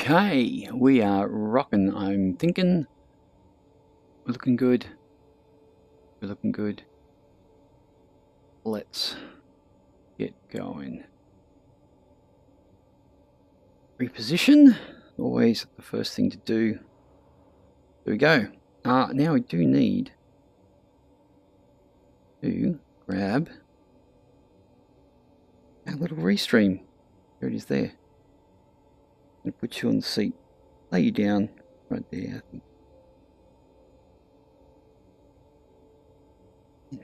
Okay, we are rocking. I'm thinking we're looking good. We're looking good. Let's get going. Reposition, always the first thing to do. There we go. Now we do need to grab our little restream. There it is there. And put you on the seat. Lay you down right there, I think.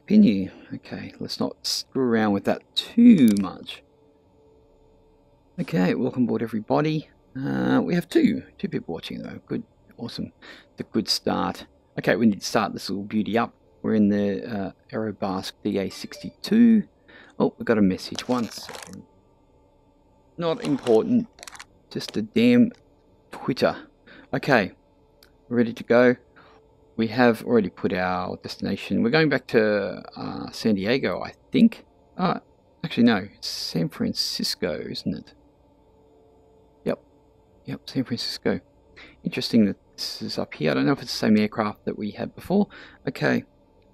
Pin you. Okay, let's not screw around with that too much. Okay, welcome aboard everybody. We have two people watching though. Good, awesome. It's a good start. Okay, we need to start this little beauty up. We're in the Aerobask DA-62. Oh, we got a message. 1 second. Not important. Just a damn Twitter. Okay, we're ready to go. We have already put our destination. We're going back to San Diego, I think. Actually, no, it's San Francisco, isn't it? Yep, San Francisco. Interesting that this is up here. I don't know if it's the same aircraft that we had before. Okay,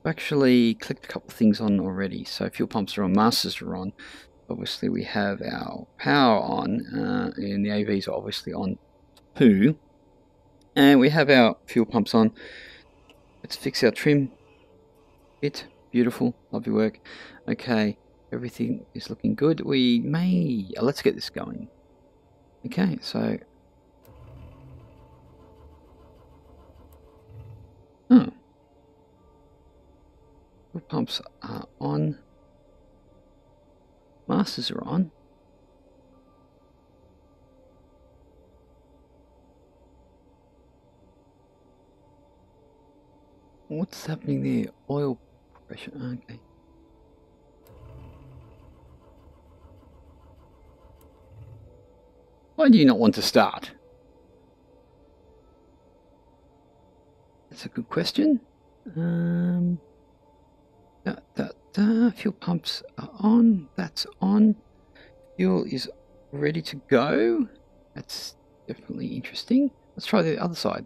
I've actually clicked a couple of things on already. So fuel pumps are on, masters are on. Obviously, we have our power on, and the AVs are obviously on too. And we have our fuel pumps on. Let's fix our trim bit. Beautiful, lovely work. Okay, everything is looking good. We may, let's get this going. Okay, so fuel pumps are on. Masters are on. What's happening there? Oil pressure. Okay. Why do you not want to start? That's a good question. Fuel pumps are on. That's on. Fuel is ready to go. That's definitely interesting. Let's try the other side.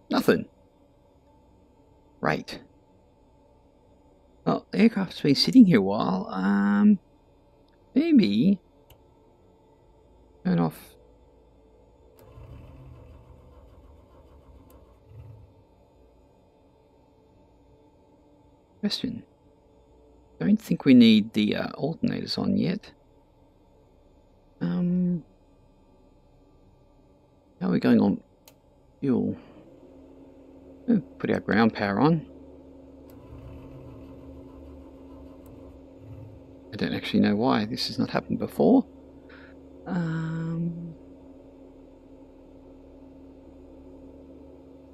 Nothing. Right. Well, the aircraft's been sitting here a while. Maybe turn off. Question. Don't think we need the alternators on yet. How are we going on fuel? Put our ground power on. I don't actually know why this has not happened before.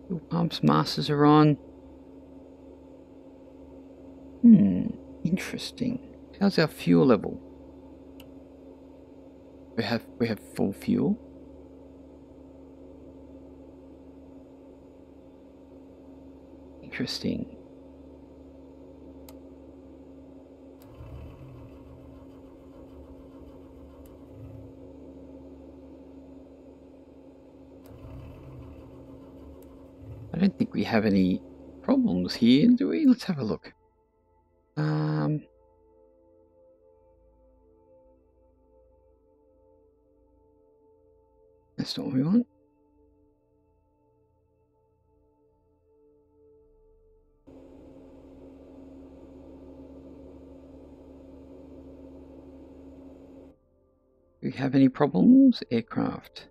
Fuel pumps, masters are on. Interesting. How's our fuel level? We have full fuel. Interesting. I don't think we have any problems here, do we? Let's have a look. That's not what we want. Do we have any problems? Aircraft.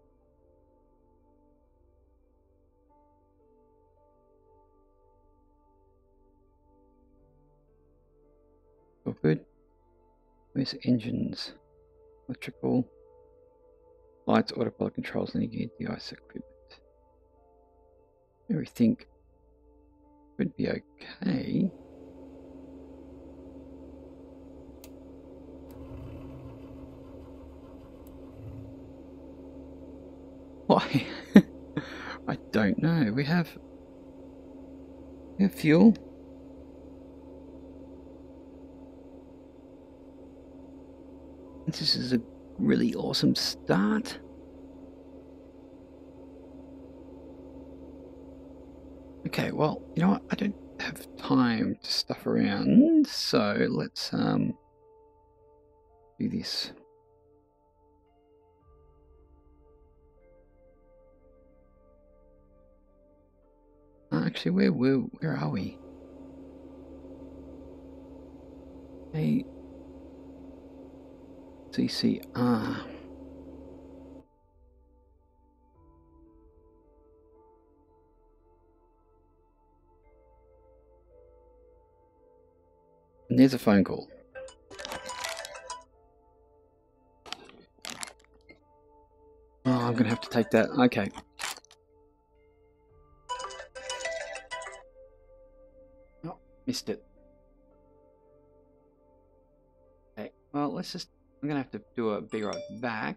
All good. Where's engines? Electrical. Lights, autopilot controls, and device equipment. Everything should be okay. Why? I don't know. We have fuel. This is a really awesome start. Okay, well, you know what? I don't have time to stuff around, so let's do this. Actually, where are we? Hey, CCR. And there's a phone call. Oh, I'm gonna have to take that. Okay. Oh, missed it. Okay. Well, I'm gonna have to do a be right back.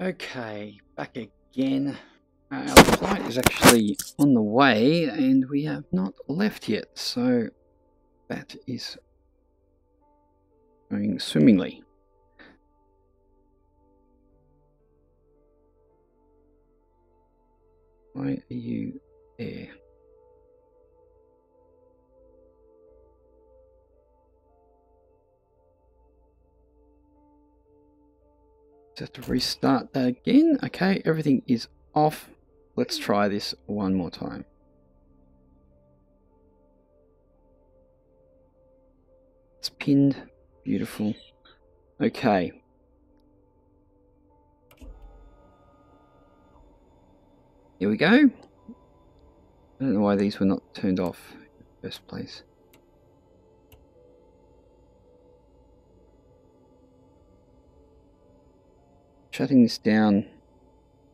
Okay, back again. Our flight is actually on the way and we have not left yet, so that is going swimmingly. Why are you there? Just have to restart that again. Okay, everything is off. Let's try this one more time. It's pinned. Beautiful. Okay. Here we go. I don't know why these were not turned off in the first place. Shutting this down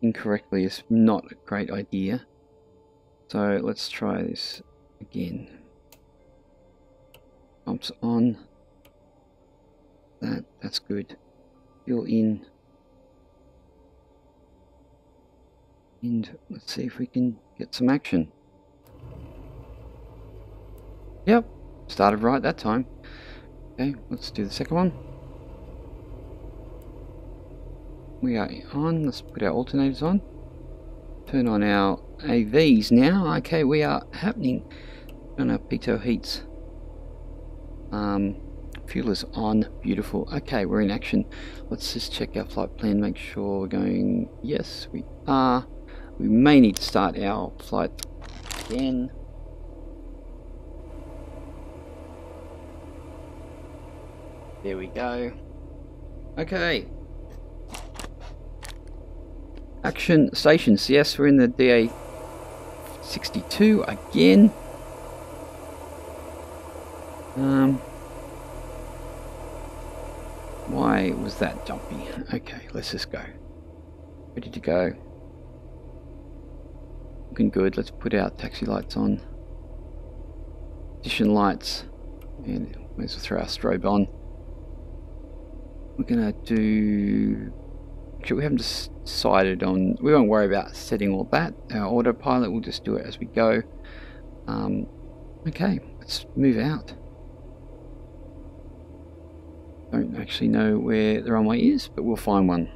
incorrectly is not a great idea. So let's try this again. Pumps on. That's good. Fuel in. And let's see if we can get some action. Yep, started right that time. Okay, let's do the second one. We are on. Let's put our alternators on. Turn on our AVs now. Okay, we are happening. On our pitot heats. Fuel is on. Beautiful. Okay, we're in action. Let's just check our flight plan. Make sure we're going. Yes, we are. We may need to start our flight again. There we go. Okay. Action stations. Yes, we're in the DA-62 again. Why was that jumpy? Okay, let's just go. Ready to go. Looking good. Let's put our taxi lights on. Position lights. And may as well throw our strobe on. We're gonna do. Actually, we haven't decided on. We won't worry about setting all that. Our autopilot, we'll just do it as we go. Okay, let's move out. Don't actually know where the runway is, but we'll find one.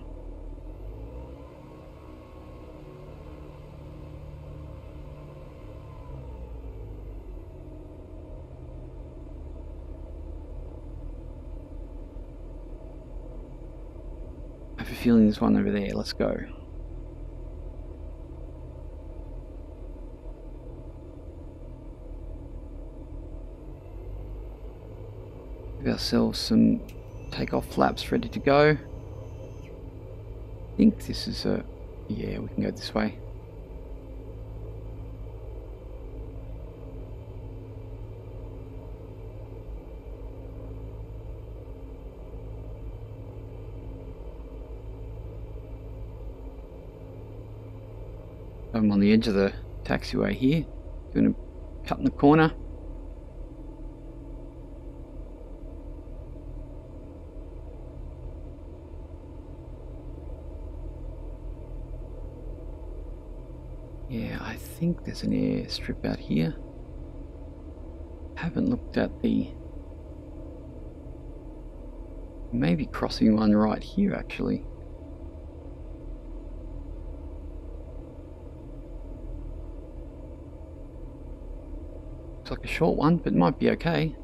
I have a feeling there's one over there. Let's go. Give ourselves some takeoff flaps ready to go. I think this is a... yeah, we can go this way. I'm on the edge of the taxiway here. Going to cut in the corner. Yeah, I think there's an airstrip out here. Haven't looked at the... maybe crossing one right here actually. Looks like a short one, but it might be okay.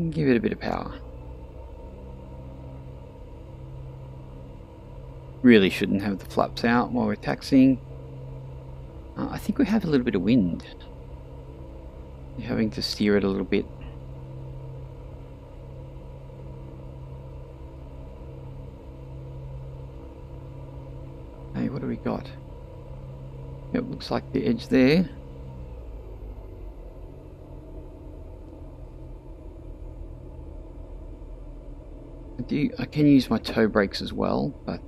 Give it a bit of power. Really shouldn't have the flaps out while we're taxiing. I think we have a little bit of wind. You're having to steer it a little bit. Hey, what do we got? It looks like the edge there. I can use my toe brakes as well, but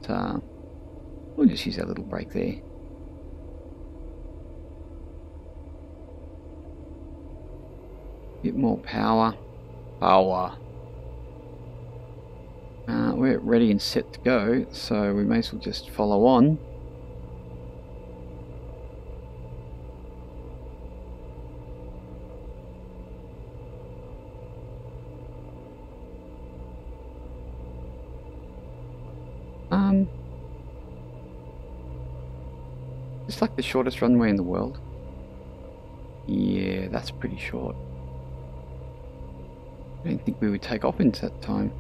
we'll just use that little brake there. Bit more power. We're ready and set to go, so we may as well just follow on. It's like the shortest runway in the world. Yeah, that's pretty short. I didn't think we would take off into that time.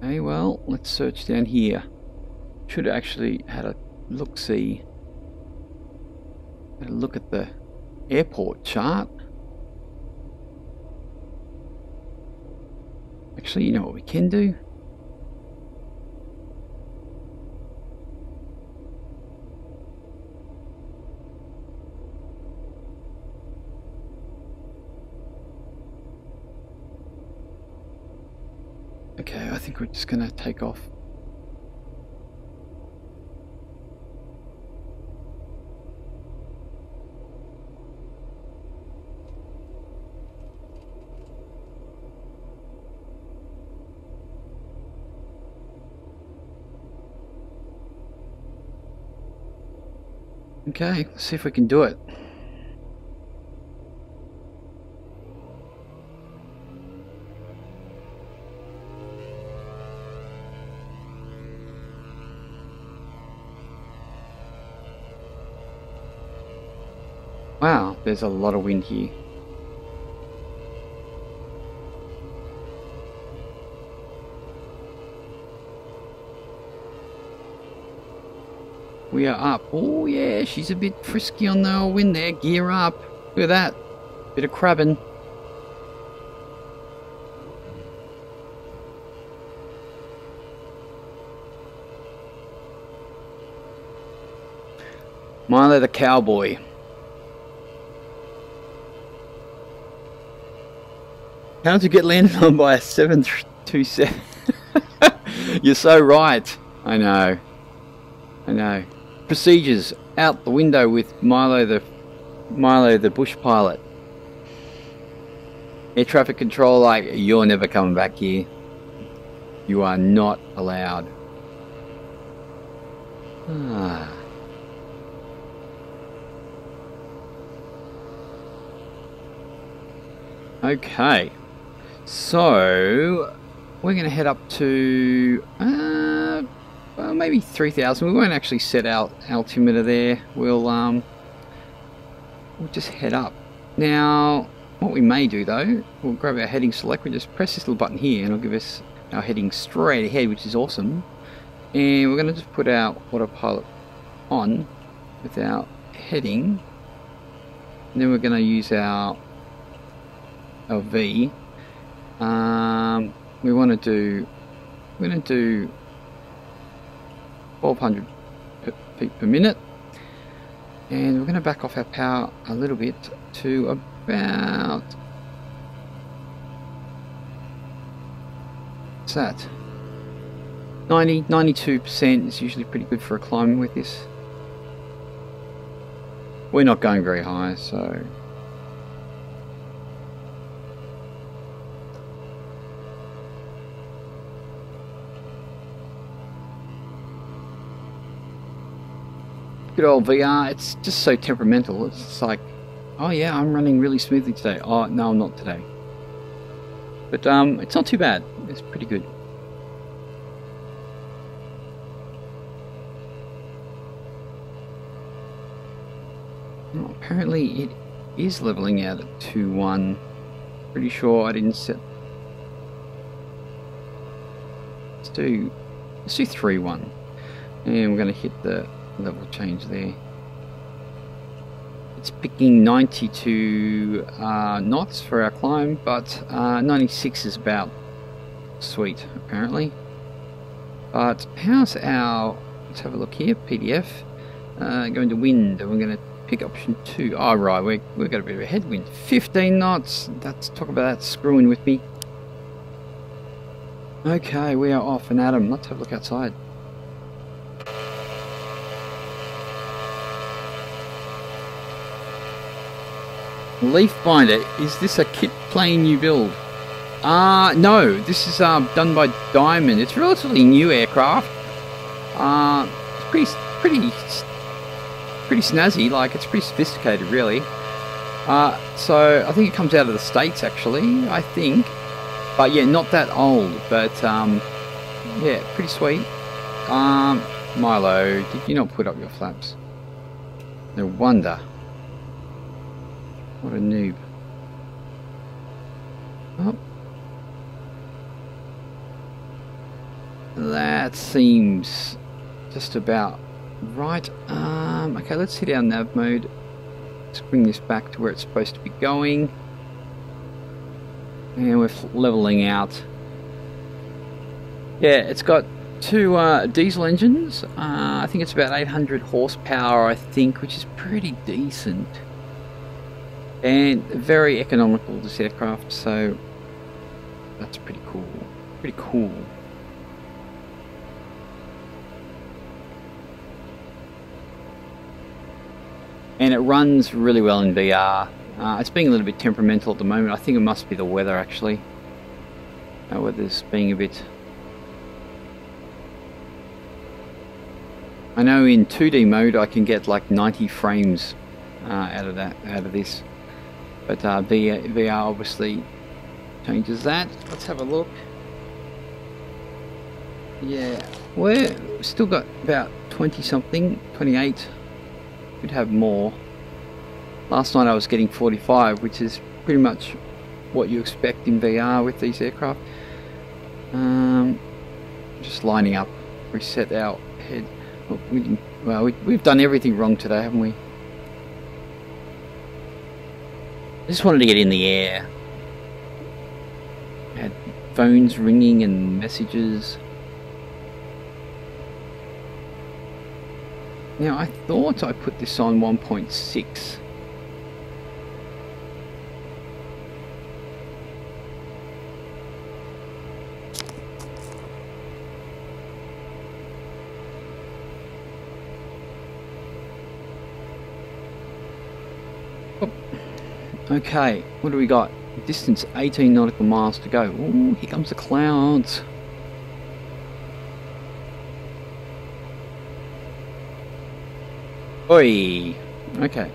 Okay, well, let's search down here. Should have actually had a look-see. Had a look at the airport chart. Actually, you know what we can do? Okay, I think we're just gonna take off. Okay, let's see if we can do it. Wow, there's a lot of wind here. We are up. Oh yeah, she's a bit frisky on the wind there. Gear up. Look at that. Bit of crabbing. Milo the cowboy. How did you get landed on by a 727? You're so right. I know. Procedures out the window with Milo the bush pilot. Air traffic control, like, you're never coming back here. You are not allowed. Okay. So we're going to head up to well, maybe 3,000. We won't actually set out altimeter there. We'll just head up. Now, what we may do though, we'll grab our heading select. We'll just press this little button here, and it'll give us our heading straight ahead, which is awesome. And we're going to just put our autopilot on with our heading, and then we're going to use our V. We're going to do 1200 feet per minute, and we're going to back off our power a little bit to about, what's that, 92% is usually pretty good for a climb with this. We're not going very high, so good old VR. It's just so temperamental. It's like, oh yeah, I'm running really smoothly today. Oh no, I'm not today. But it's not too bad. It's pretty good. Well, apparently it is leveling out at 2-1. Pretty sure I didn't set. Let's do 3-1, and we're going to hit the level change there. It's picking 92 knots for our climb, but 96 is about sweet apparently. But how's our, let's have a look here, PDF, going to wind, and we're going to pick option 2. Oh right, we've got a bit of a headwind, 15 knots. That's, talk about that screwing with me. Okay, we are off and at 'em. Let's have a look outside. Leaf binder, is this a kit plane you build? No, this is done by Diamond. It's a relatively new aircraft. It's pretty snazzy, like it's pretty sophisticated really. So I think it comes out of the States actually, I think. But yeah, not that old, but yeah, pretty sweet. Milo, did you not put up your flaps? No wonder. What a noob. Oh. That seems just about right. Okay, let's hit our nav mode. Let's bring this back to where it's supposed to be going. And we're leveling out. Yeah, it's got two diesel engines. I think it's about 800 horsepower, I think, which is pretty decent. And very economical, this aircraft, so that's pretty cool. Pretty cool. And it runs really well in VR. It's being a little bit temperamental at the moment. I think it must be the weather actually. The weather's being a bit... I know in 2D mode I can get like 90 frames out of this. But VR obviously changes that. Let's have a look. Yeah, we've still got about 20 something, 28. Could have more. Last night I was getting 45, which is pretty much what you expect in VR with these aircraft. Just lining up, reset our head. Well, we've done everything wrong today, haven't we? I just wanted to get in the air. Had phones ringing and messages. Now I thought I put this on 1.6. Okay, what do we got? Distance 18 nautical miles to go. Ooh, here comes the clouds. Oi! Okay.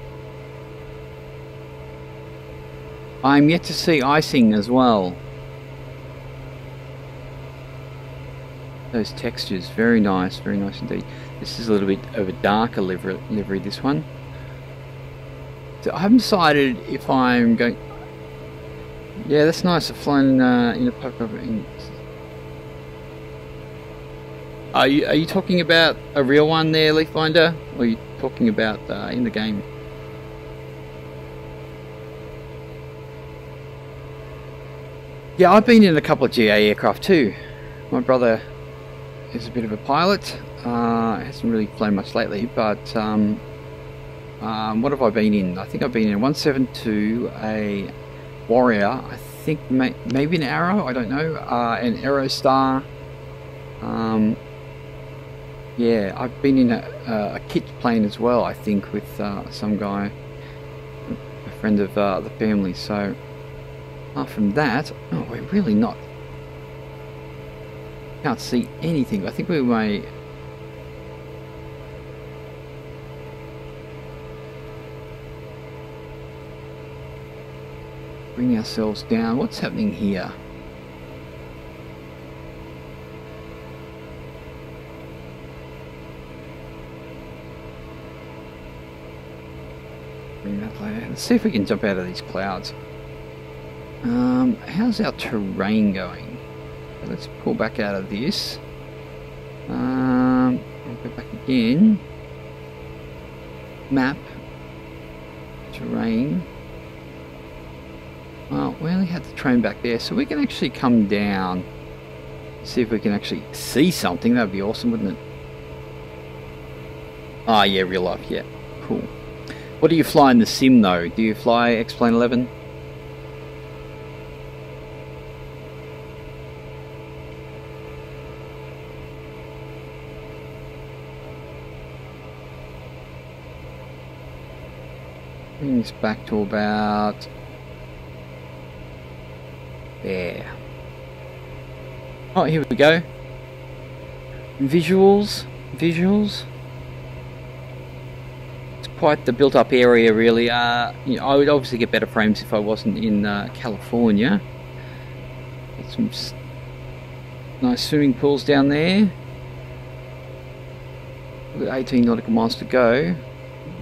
I'm yet to see icing as well. Those textures, very nice indeed. This is a little bit of a darker livery this one. So I haven't decided if I'm going... Yeah, that's nice. I've flown in a poker. Are you talking about a real one there, Leafbinder? Or are you talking about in the game? Yeah, I've been in a couple of GA aircraft too. My brother is a bit of a pilot. Hasn't really flown much lately, but what have I been in? I think I've been in a 172, a Warrior, I think maybe an Arrow, I don't know, an Aerostar. Yeah, I've been in a kit plane as well, I think, with some guy, a friend of the family. So apart from that, oh, we're really not. Can't see anything. I think we may. Bring ourselves down. What's happening here? Bring that later. Let's see if we can jump out of these clouds. How's our terrain going? Let's pull back out of this. I'll go back again. Map. Terrain. Well, we only had the train back there, so we can actually come down. See if we can actually see something. That'd be awesome, wouldn't it? Ah, yeah, real life, yeah. Cool. What do you fly in the sim, though? Do you fly XP11? Bring this back to about... there. Oh, here we go. Visuals. It's quite the built-up area, really. You know, I would obviously get better frames if I wasn't in California. Got some nice swimming pools down there. We've got 18 nautical miles to go.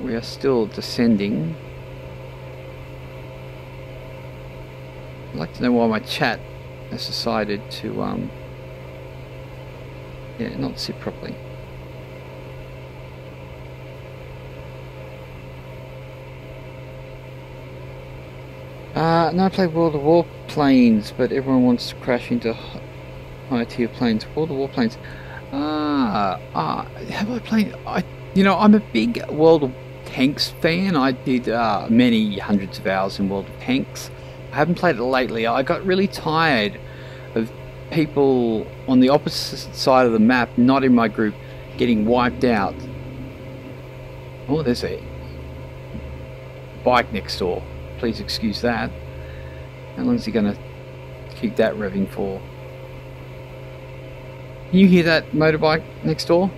We are still descending. I'd like to know why my chat has decided to yeah, not sit properly. No, I play World of Warplanes, but everyone wants to crash into higher tier planes. World of Warplanes. Have I played? You know, I'm a big World of Tanks fan. I did many hundreds of hours in World of Tanks. I haven't played it lately. I got really tired of people on the opposite side of the map, not in my group, getting wiped out. Oh, there's a bike next door. Please excuse that. How long is he going to keep that revving for? Can you hear that motorbike next door?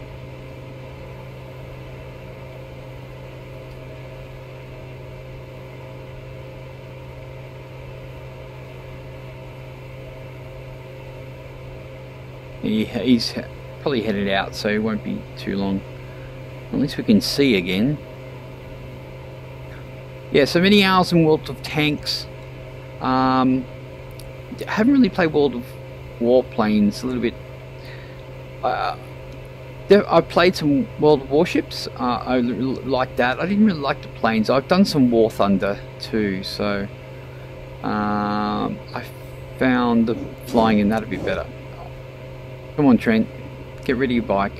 He's probably headed out, so it won't be too long. At least we can see again. Yeah, so many hours in World of Tanks. I haven't really played World of Warplanes. A little bit. I played some World of Warships. I like that. I didn't really like the planes. I've done some War Thunder too, so I found the flying in that a bit better. Come on, Trent, get rid of your bike.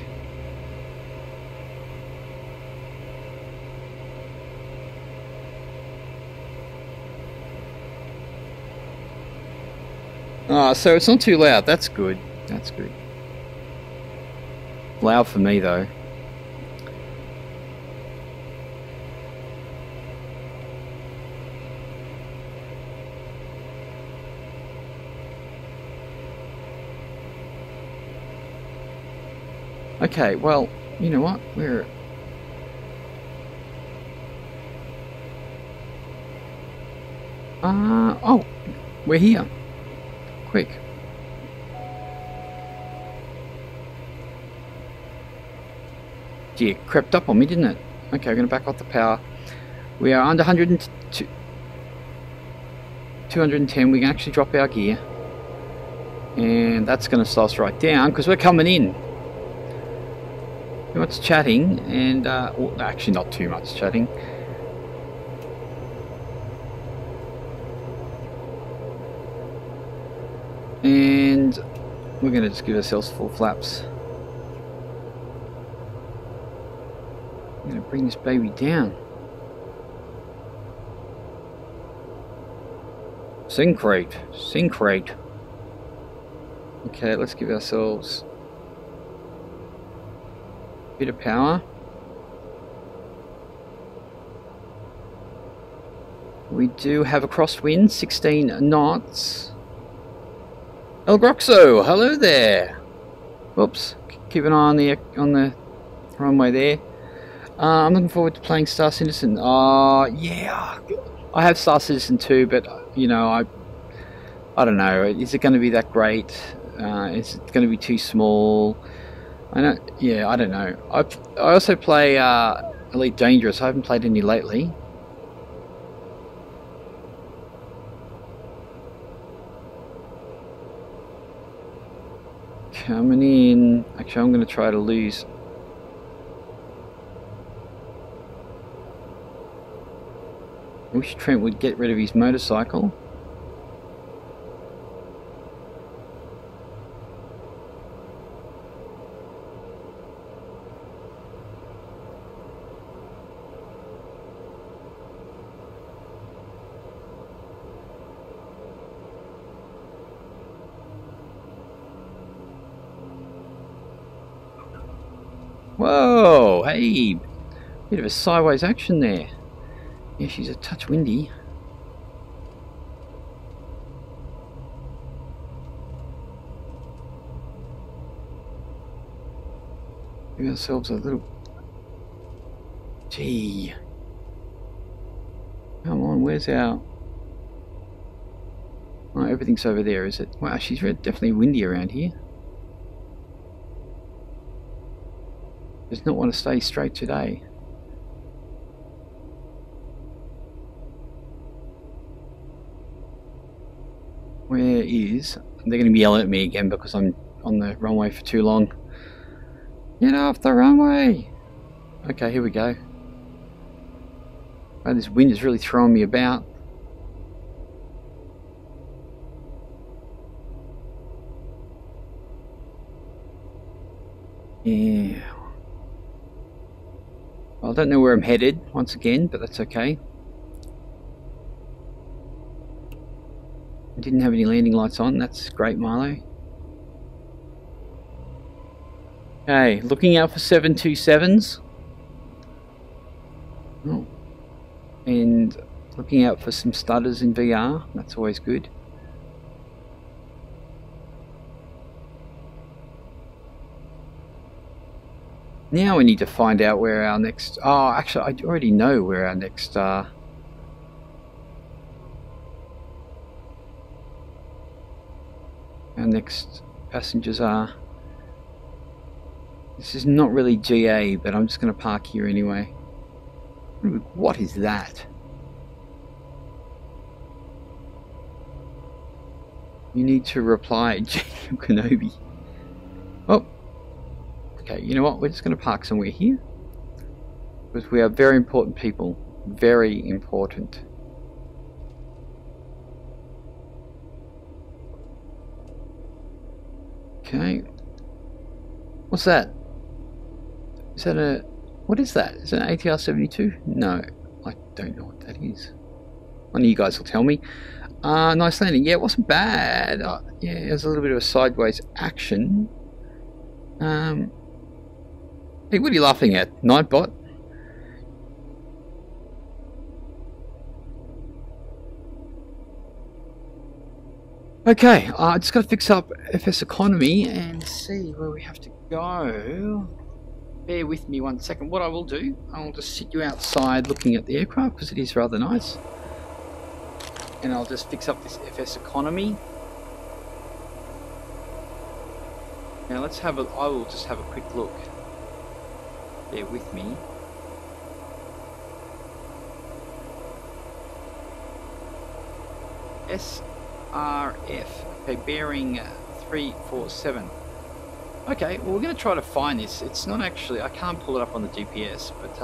Ah, so it's not too loud. That's good. That's good. Loud for me though. Okay, well, you know what? Oh, we're here. Quick. Gee, it crept up on me, didn't it? Okay, we're going to back off the power. We are under 210. We can actually drop our gear. And that's going to slow us right down because we're coming in. Too much chatting and, well, actually not too much chatting. And we're going to just give ourselves full flaps. I'm going to bring this baby down. Syncrate. Syncrate. Okay, let's give ourselves a bit of power. We do have a crosswind, 16 knots. El Groxo, hello there. Whoops, keep an eye on the runway there. I'm looking forward to playing Star Citizen. Yeah, I have Star Citizen too, but you know, I don't know. Is it going to be that great? Is it going to be too small? I don't know. I also play Elite Dangerous. I haven't played any lately. Coming in. Actually, I'm going to try to lose. I wish Trent would get rid of his motorcycle. Whoa, hey, bit of a sideways action there. Yeah, she's a touch windy. Give ourselves a little... Gee. Come on, where's our... Oh, everything's over there, is it? Wow, she's definitely windy around here. Does not want to stay straight today. Where is... They're going to be yelling at me again because I'm on the runway for too long. Get off the runway! Okay, here we go. Oh, this wind is really throwing me about. Yeah. Well, I don't know where I'm headed once again, but that's okay. I didn't have any landing lights on. That's great, Milo. Okay, looking out for 727s. Oh. And looking out for some stutters in VR. That's always good. Now we need to find out where our next... Oh, actually, I already know where our next... Our next passengers are. This is not really GA, but I'm just going to park here anyway. What is that? You need to reply, Jacob Kenobi. Oh. Okay, you know what? We're just going to park somewhere here. Because we are very important people. Very important. Okay. What's that? Is that a... What is that? Is that an ATR-72? No, I don't know what that is. One of you guys will tell me. Nice landing. Yeah, it wasn't bad. Yeah, it was a little bit of a sideways action. Hey, what are you laughing at, Nightbot? Okay, I just got to fix up FSEconomy and see where we have to go. Bear with me 1 second. What I will do, I'll just sit you outside looking at the aircraft because it is rather nice. And I'll just fix up this FSEconomy. Now let's have I will just have a quick look. Bear with me. SRF. Okay, bearing 347. Okay, well we're going to try to find this. It's not actually, I can't pull it up on the GPS, but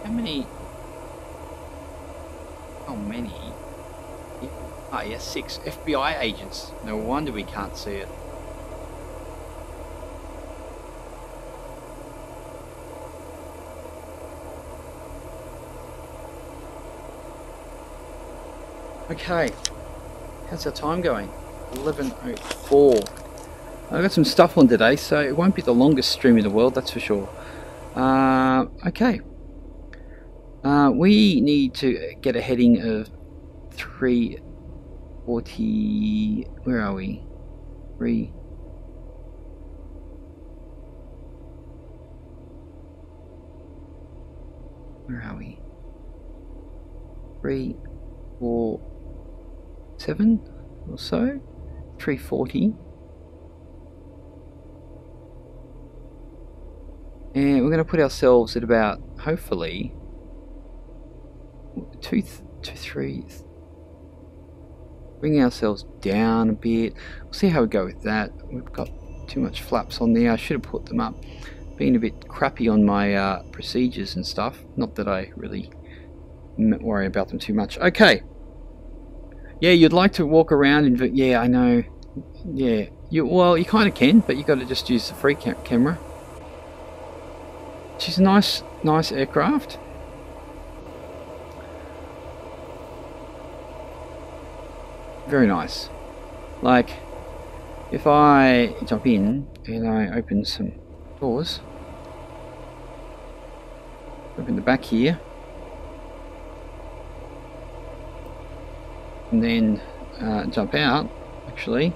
how many? How many? Ah, yes, 6 FBI agents. No wonder we can't see it. Okay, how's our time going? 11:04. I've got some stuff on today, so it won't be the longest stream in the world, that's for sure. Okay. We need to get a heading of 340. Where are we? Where are we? 347 or so. 340. And we're going to put ourselves at about, hopefully, 3. Bring ourselves down a bit. We'll see how we go with that. We've got too much flaps on there. I should have put them up. Being a bit crappy on my procedures and stuff. Not that I really worry about them too much. Okay. Yeah, you'd like to walk around and yeah, I know. Yeah, well, you kind of can, but you got to just use the free camera. She's a nice aircraft. Very nice. Like, if I jump in and I open some doors, open the back here, and then jump out, actually.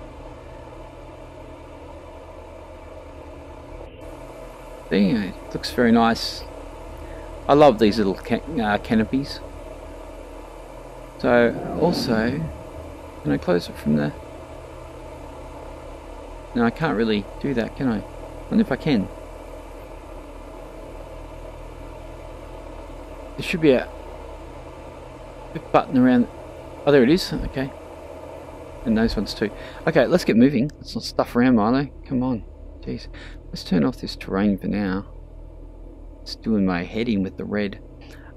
Yeah, it looks very nice. I love these little canopies. So, also, can I close it from there? No, I can't really do that, can I? I wonder if I can. There should be a button around. Oh, there it is. Okay. And those ones too. Okay, let's get moving. Let's not stuff around, Milo. Come on. Jeez. Let's turn off this terrain for now. It's doing my head in with the red.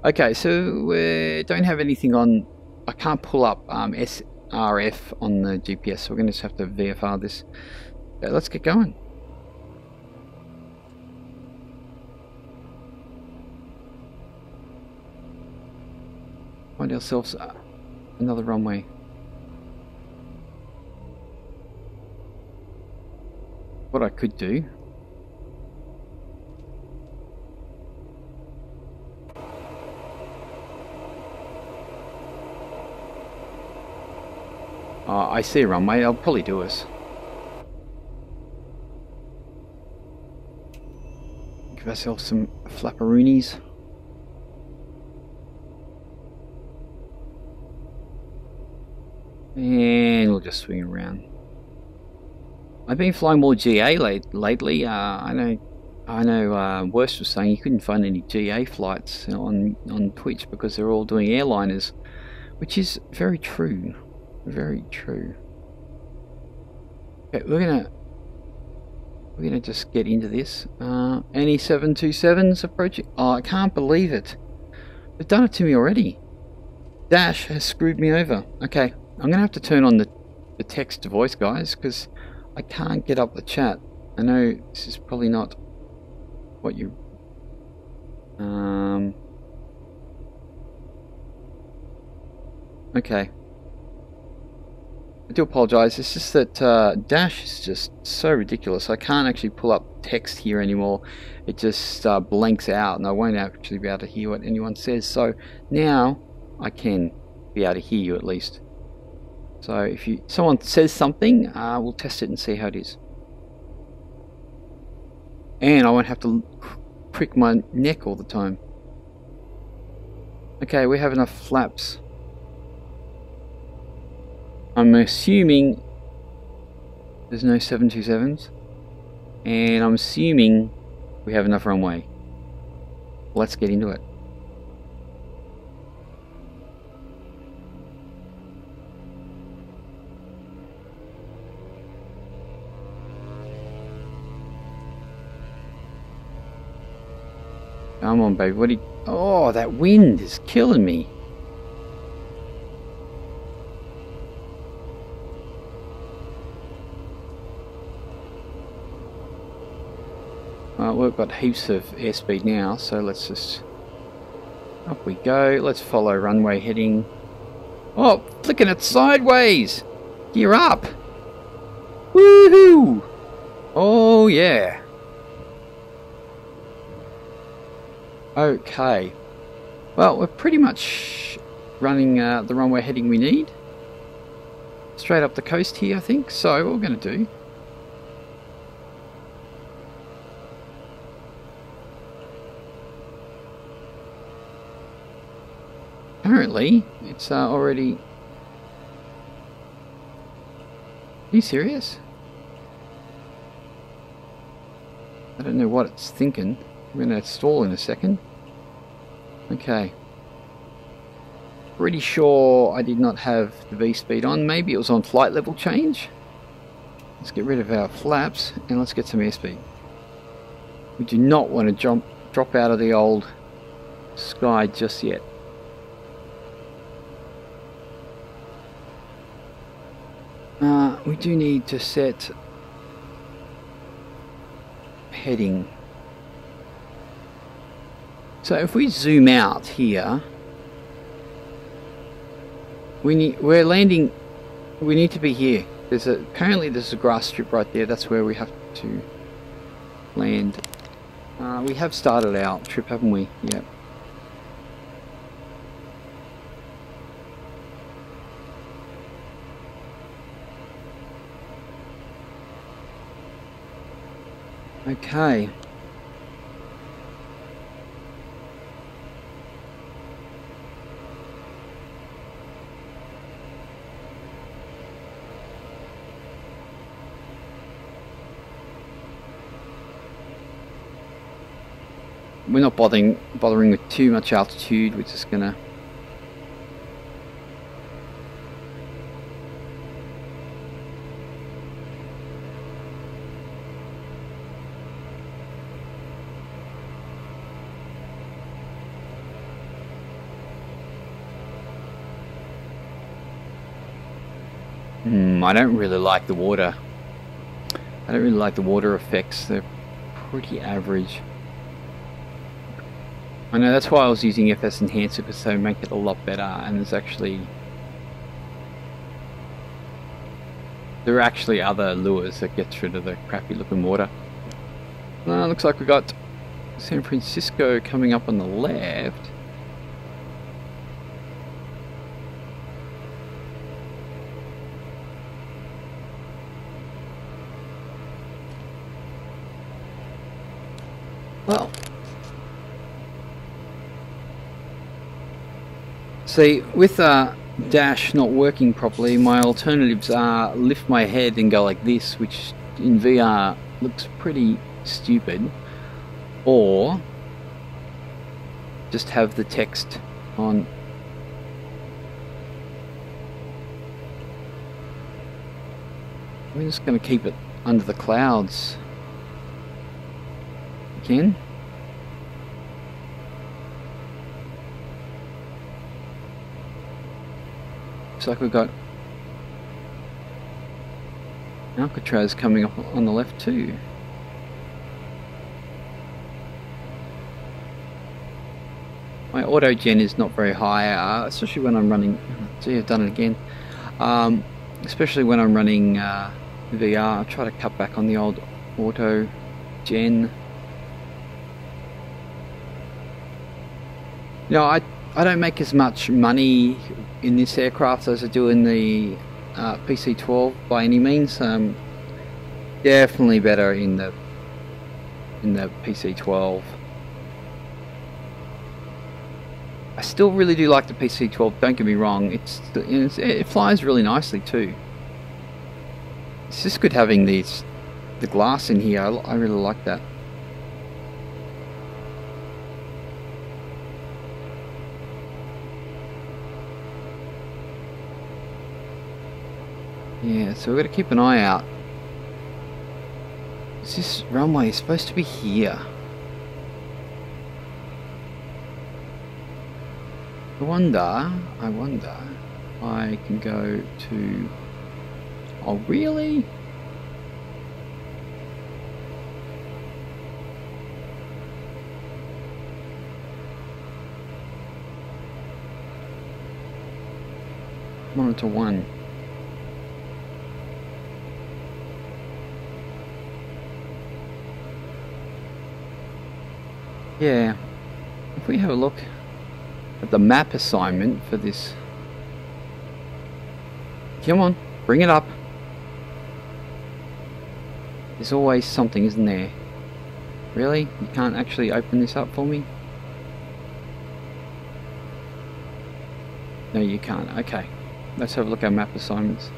Okay, so we don't have anything on. I can't pull up SRF on the GPS, so we're going to just have to VFR this. Okay, let's get going. Find ourselves another runway. What I could do. I see a runway. I'll probably do us. Give ourselves some flapperoonies. And we'll just swing around. I've been flying more GA lately. I know. Worst was saying you couldn't find any GA flights on Twitch because they're all doing airliners, which is very true. Very true. Okay, we're gonna just get into this. Any 727s approaching? Oh, I can't believe it. They've done it to me already. Dash has screwed me over. Okay, I'm gonna have to turn on the text to voice, guys, because I can't get up the chat. I know this is probably not what you Okay. I do apologise, it's just that Dash is just so ridiculous. I can't actually pull up text here anymore. It just blanks out and I won't actually be able to hear what anyone says. So now I can be able to hear you at least. So if someone says something, we'll test it and see how it is. And I won't have to prick my neck all the time. Okay, we have enough flaps. I'm assuming there's no 727s, and I'm assuming we have enough runway. Let's get into it. Come on, baby. Oh, that wind is killing me. We've got heaps of airspeed now, so let's just... Up we go. Let's follow runway heading. Oh, flicking it sideways! Gear up! Woohoo! Oh, yeah. Okay. Well, we're pretty much running the runway heading we need. Straight up the coast here, I think. So, what we're going to do... Apparently, it's already... Are you serious? I don't know what it's thinking. I'm going to stall in a second. Okay. Pretty sure I did not have the V-speed on. Maybe it was on flight level change. Let's get rid of our flaps and let's get some airspeed. We do not want to drop out of the old sky just yet. We do need to set heading. So if we zoom out here, we're landing. We need to be here. Apparently there's a grass strip right there. That's where we have to land. We have started our trip, haven't we? Yep. Okay. We're not bothering with too much altitude. We're just gonna I don't really like the water. I don't really like the water effects. They're pretty average. I know that's why I was using FS Enhancer, because they make it a lot better, and there are actually other lures that get rid of the crappy looking water. Looks like we got San Francisco coming up on the left. Well, see, with Dash not working properly, my alternatives are lift my head and go like this, which in VR looks pretty stupid, or just have the text on. We're just going to keep it under the clouds. Again. Looks like we've got Alcatraz coming up on the left too. my auto gen is not very high, especially when I'm running. See, I've done it again. Especially when I'm running VR, I try to cut back on the old auto gen. You know, I don't make as much money in this aircraft as I do in the PC-12 by any means. Definitely better in the PC-12. I still really do like the PC-12. Don't get me wrong. It flies really nicely too. It's just good having the glass in here. I really like that. Yeah, so we've got to keep an eye out. This runway is supposed to be here. I wonder if I can go to... Oh, really? Monitor 1. Yeah, if we have a look at the map assignment for this. Come on, bring it up. There's always something, isn't there? Really? You can't actually open this up for me? No, you can't. Okay, let's have a look at map assignments.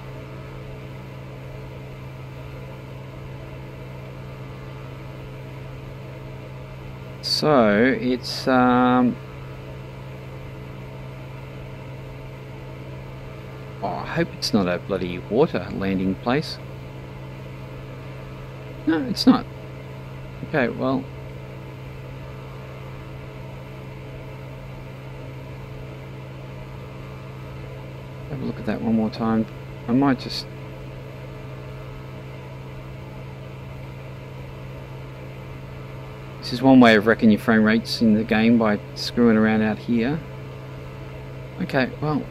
So it's oh, I hope it's not a bloody water landing place. No, it's not. Okay, well, have a look at that one more time. I might just... This is one way of wrecking your frame rates in the game, by screwing around out here. Okay, well.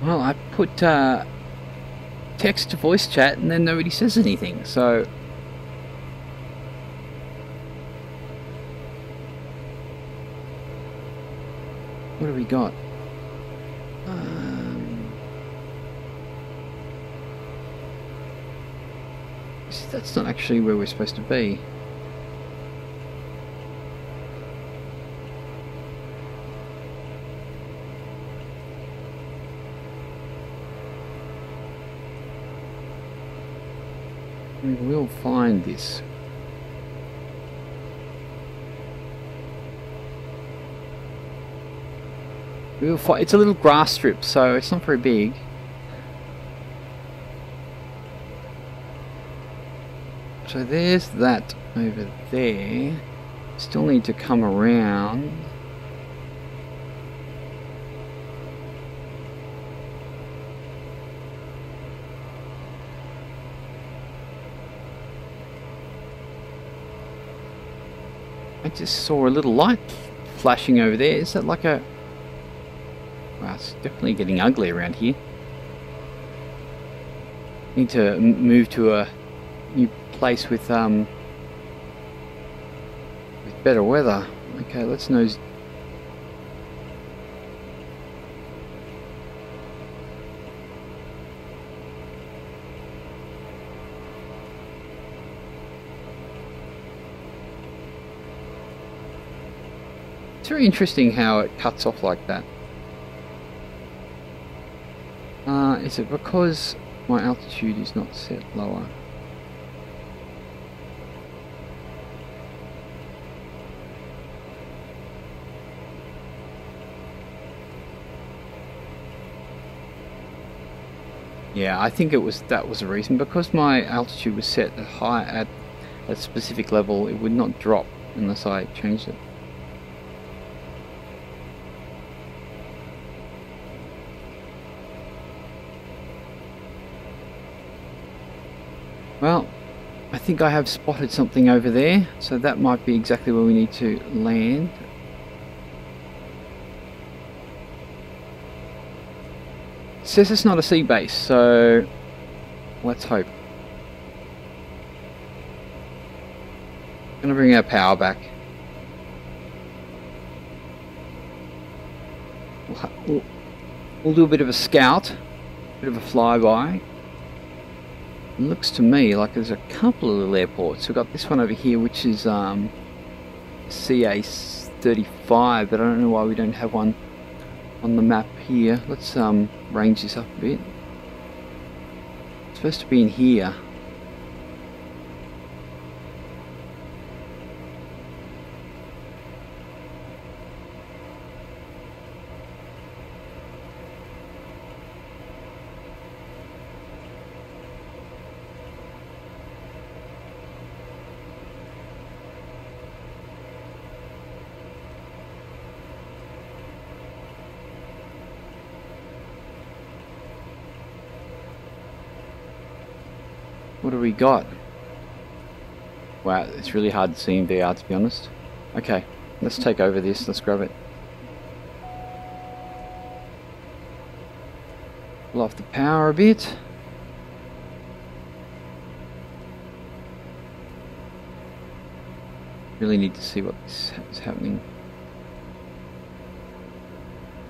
Well, I put text to voice chat and then nobody says anything, so... What have we got? That's not actually where we're supposed to be. We will find this. It's a little grass strip, so it's not very big. So there's that over there. Still need to come around. I just saw a little light flashing over there. Is that like a... Wow, it's definitely getting ugly around here. Need to move to a new place with better weather. Okay, let's nose. It's very interesting how it cuts off like that. Is it because my altitude is not set lower? Yeah, I think that was the reason. Because my altitude was set at a specific level, it would not drop unless I changed it. think I have spotted something over there, so that might be exactly where we need to land. It says it's not a sea base, so let's hope. Gonna bring our power back. We'll do a bit of a scout, a bit of a flyby. It looks to me like there's a couple of little airports. We've got this one over here, which is CA-35, but I don't know why we don't have one on the map here. Let's range this up a bit. It's supposed to be in here. What do we got? Wow, it's really hard to see in VR, to be honest. Okay, let's take over this. Let's grab it. Pull off the power a bit. Really need to see what's happening.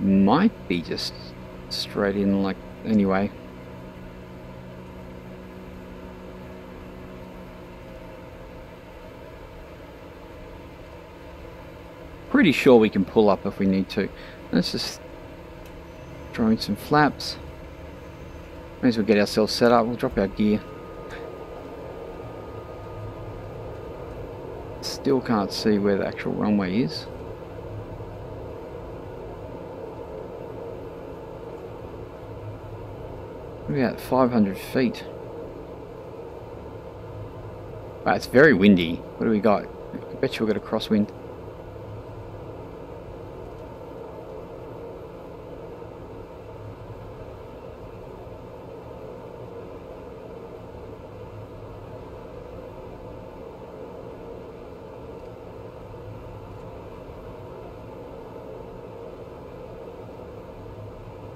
Might be just straight in, like, anyway. Pretty sure we can pull up if we need to. Let's just throw in some flaps. May as well get ourselves set up. We'll drop our gear. Still can't see where the actual runway is. We're about 500 feet. Wow, it's very windy. What do we got? I bet you we'll get a crosswind.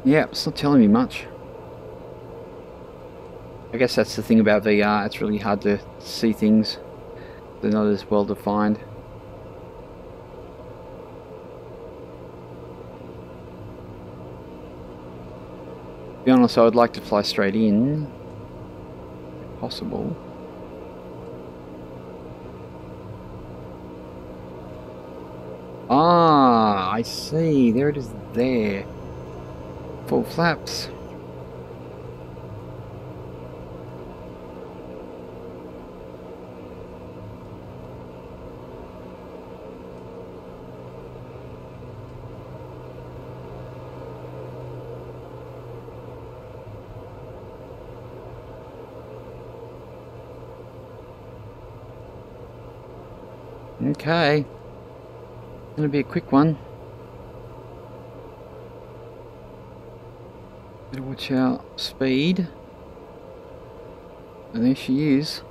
Yeah, it's not telling me much. I guess that's the thing about VR, it's really hard to see things. They're not as well defined. To be honest, I would like to fly straight in, if possible. Ah, I see, there it is there. Full flaps. Okay. Gonna be a quick one. Better watch our speed. And there she is.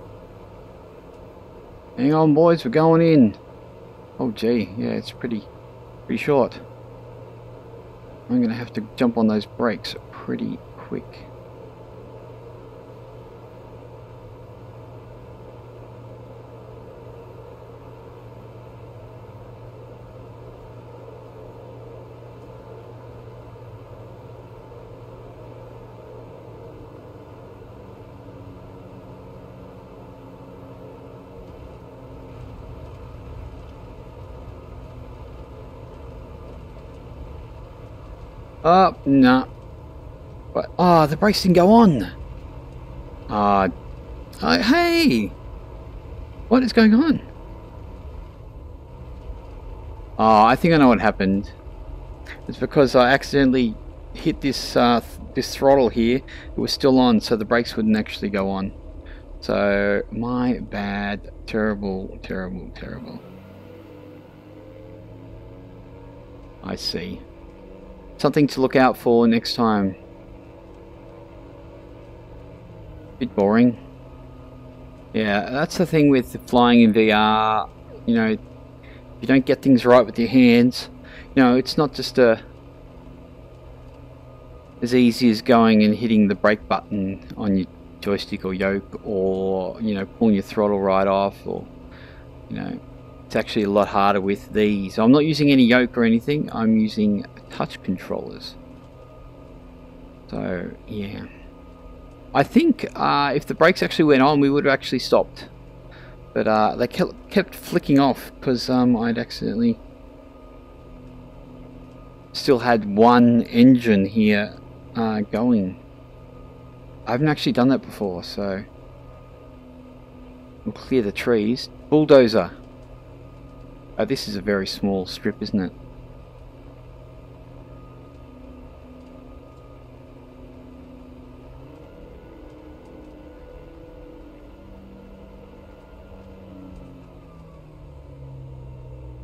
Hang on, boys, we're going in. Oh gee, yeah, it's pretty short. I'm gonna have to jump on those brakes pretty quick. Oh, no. What? Oh, the brakes didn't go on. Hey! What is going on? Oh, I think I know what happened. It's because I accidentally hit this this throttle here. It was still on, so the brakes wouldn't actually go on. So, my bad. Terrible, terrible, terrible. I see. Something to look out for next time. Bit boring. Yeah, that's the thing with flying in VR. You know, if you don't get things right with your hands, you know, it's not just as easy as going and hitting the brake button on your joystick or yoke, or, you know, pulling your throttle right off, or, you know, it's actually a lot harder with these. I'm not using any yoke or anything. I'm using touch controllers. So, yeah. I think if the brakes actually went on, we would have actually stopped. But they kept flicking off because I'd accidentally still had one engine here going. I haven't actually done that before, so we'll clear the trees. Bulldozer. Oh, this is a very small strip, isn't it?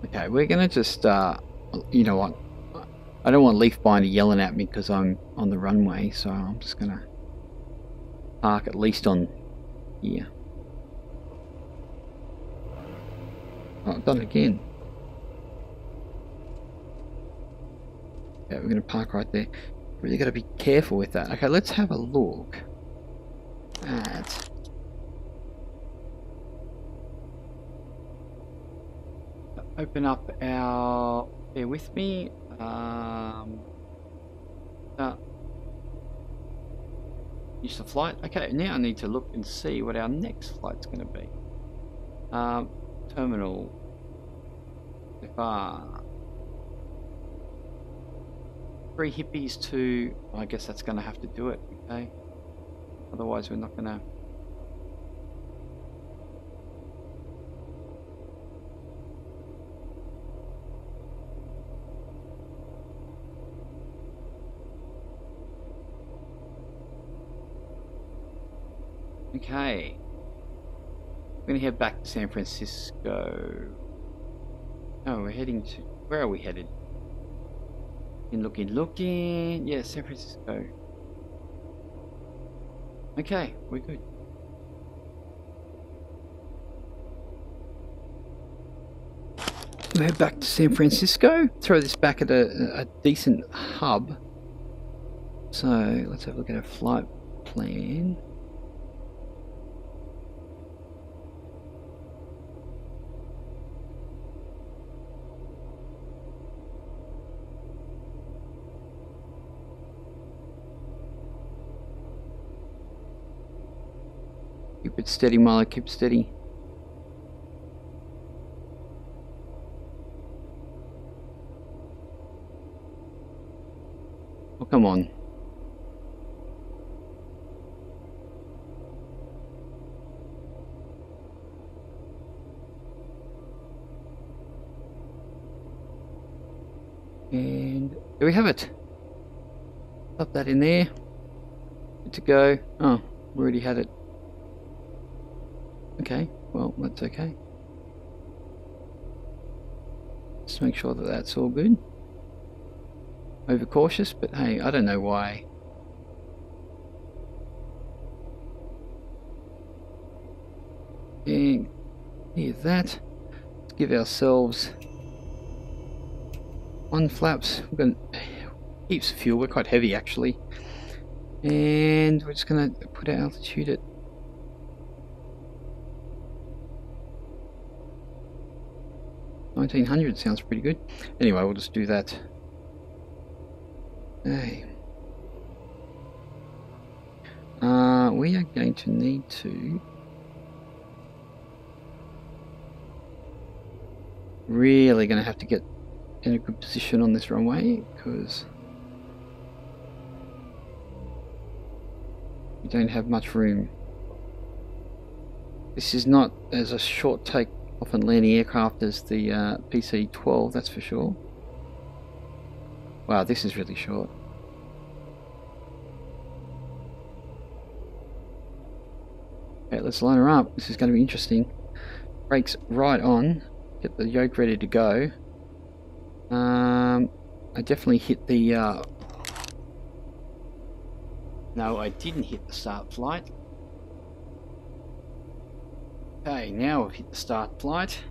Okay, we're gonna just, you know what? I don't want Leafbinder yelling at me because I'm on the runway, so I'm just gonna park at least on here. Oh, I've done it again. Okay, we're gonna park right there. Really gotta be careful with that. Okay, let's have a look at open up our, bear with me, use the flight. Okay, now I need to look and see what our next flight's going to be. Terminal, three hippies to, I guess that's going to have to do it, okay? Otherwise we're not going to. Okay, we're going to head back to San Francisco. Oh, we're heading to, where are we headed? Looking, yeah, San Francisco. Okay, we're good. We'll head back to San Francisco, throw this back at a decent hub. So let's have a look at our flight plan. Keep it steady, Milo, keep steady. Oh, come on. And there we have it. Pop that in there. Good to go. Oh, we already had it. Okay, well, that's okay. Just make sure that that's all good. Overcautious, but hey, I don't know why. And here's that. Let's give ourselves one flaps. We've got heaps of fuel. We're quite heavy actually. And we're just going to put our altitude at 1900. Sounds pretty good. Anyway, we'll just do that. Hey. We are going to need to really going to have to get in a good position on this runway because we don't have much room. This is not as a short take off and landing aircraft as the PC-12, that's for sure. Wow, this is really short. Okay, let's line her up. This is going to be interesting. Brakes right on. Get the yoke ready to go. I definitely hit the... No, I didn't hit the start flight. Okay, now we've hit the start flight.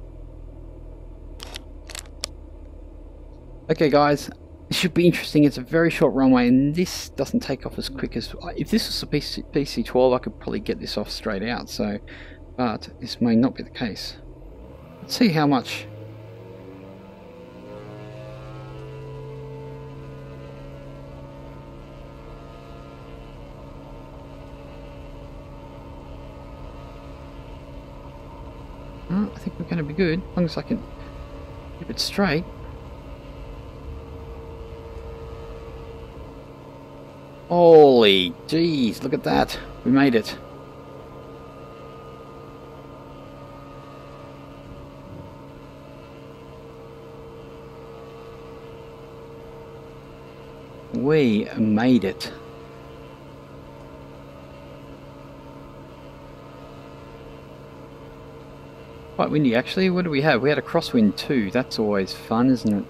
Okay guys, this should be interesting. It's a very short runway and this doesn't take off as quick as... If this was a PC-12 I could probably get this off straight out, so... But this may not be the case. Let's see how much... I think we're going to be good, as long as I can keep it straight. Holy jeez, look at that. We made it. We made it. Quite windy actually. What do we have? We had a crosswind too. That's always fun, isn't it?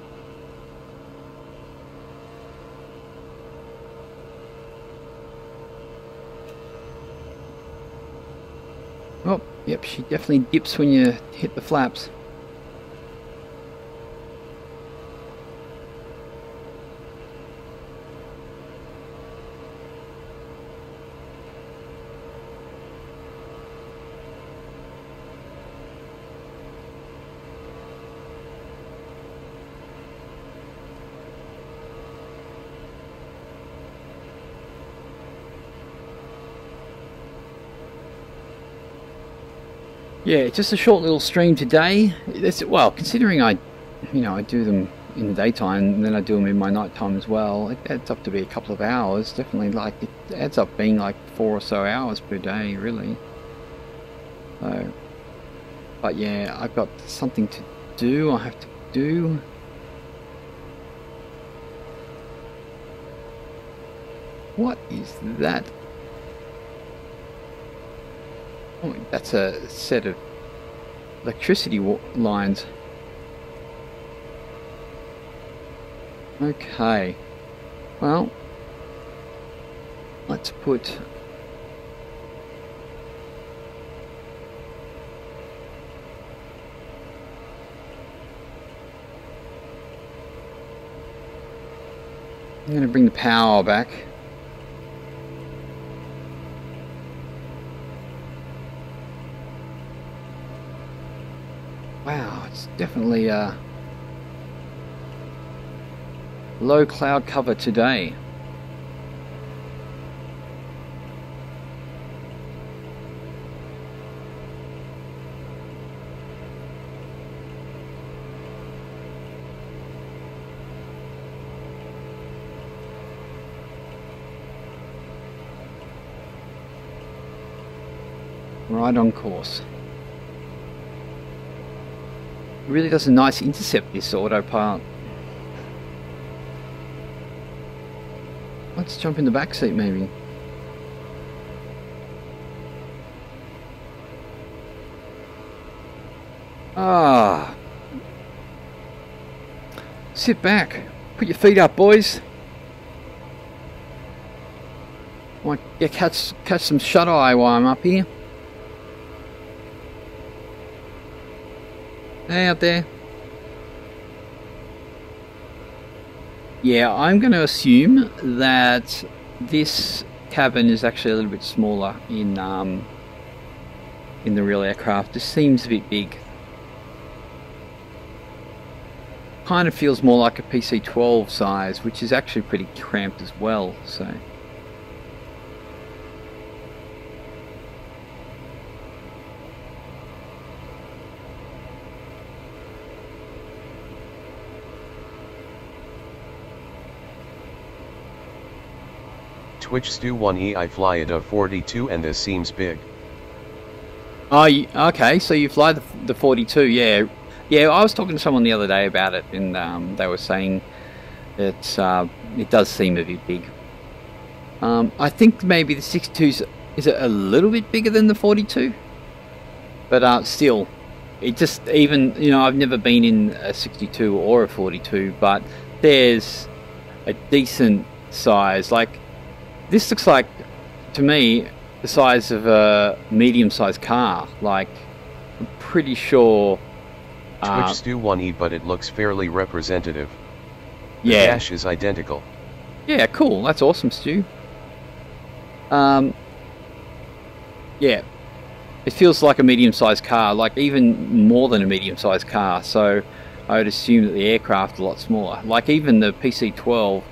Oh, yep, she definitely dips when you hit the flaps. Yeah, it's just a short little stream today. Well, considering I do them in the daytime and then I do them in my night time as well, it adds up to be a couple of hours. Definitely, like, it adds up being like 4 or so hours per day, really. So, but yeah, I've got something to do. I have to do. What is that? Oh, that's a set of electricity lines. Okay, well, let's put I'm going to bring the power back. Wow, it's definitely a low cloud cover today. Right on course. It really does a nice intercept, this autopilot. Let's jump in the back seat maybe. Ah. Sit back. Put your feet up, boys. Might catch some shut-eye while I'm up here. Hey, out there. Yeah, I'm going to assume that this cabin is actually a little bit smaller in the real aircraft. This seems a bit big. Kind of feels more like a PC-12 size, which is actually pretty cramped as well. So. Twitch Stu 1E, I fly it a 42 and this seems big. Oh, okay, so you fly the 42, yeah. Yeah, I was talking to someone the other day about it, and they were saying that it does seem a bit big. I think maybe the 62 is a little bit bigger than the 42, but still, it just, even, I've never been in a 62 or a 42, but there's a decent size. Like, this looks like, to me, the size of a medium-sized car. Like, I'm pretty sure. Twitch Stu 1E, but it looks fairly representative. The Yeah. dash is identical. Yeah, cool. That's awesome, Stu. Yeah. It feels like a medium-sized car, like even more than a medium-sized car. So I would assume that the aircraft a lot smaller. Like even the PC-12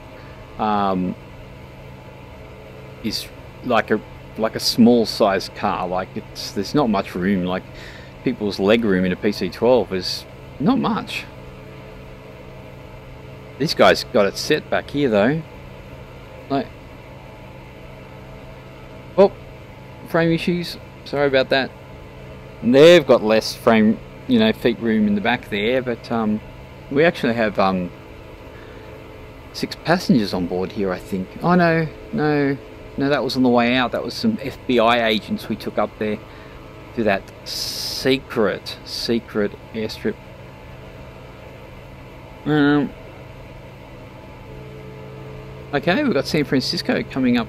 is like a small-sized car. Like there's not much room. Like people's leg room in a PC-12 is not much. This guy's got it set back here though. Like, oh, frame issues. Sorry about that. And they've got less frame, feet room in the back there, but we actually have 6 passengers on board here, I think. Oh no, that was on the way out. That was some FBI agents we took up there to that secret airstrip. Okay, we've got San Francisco coming up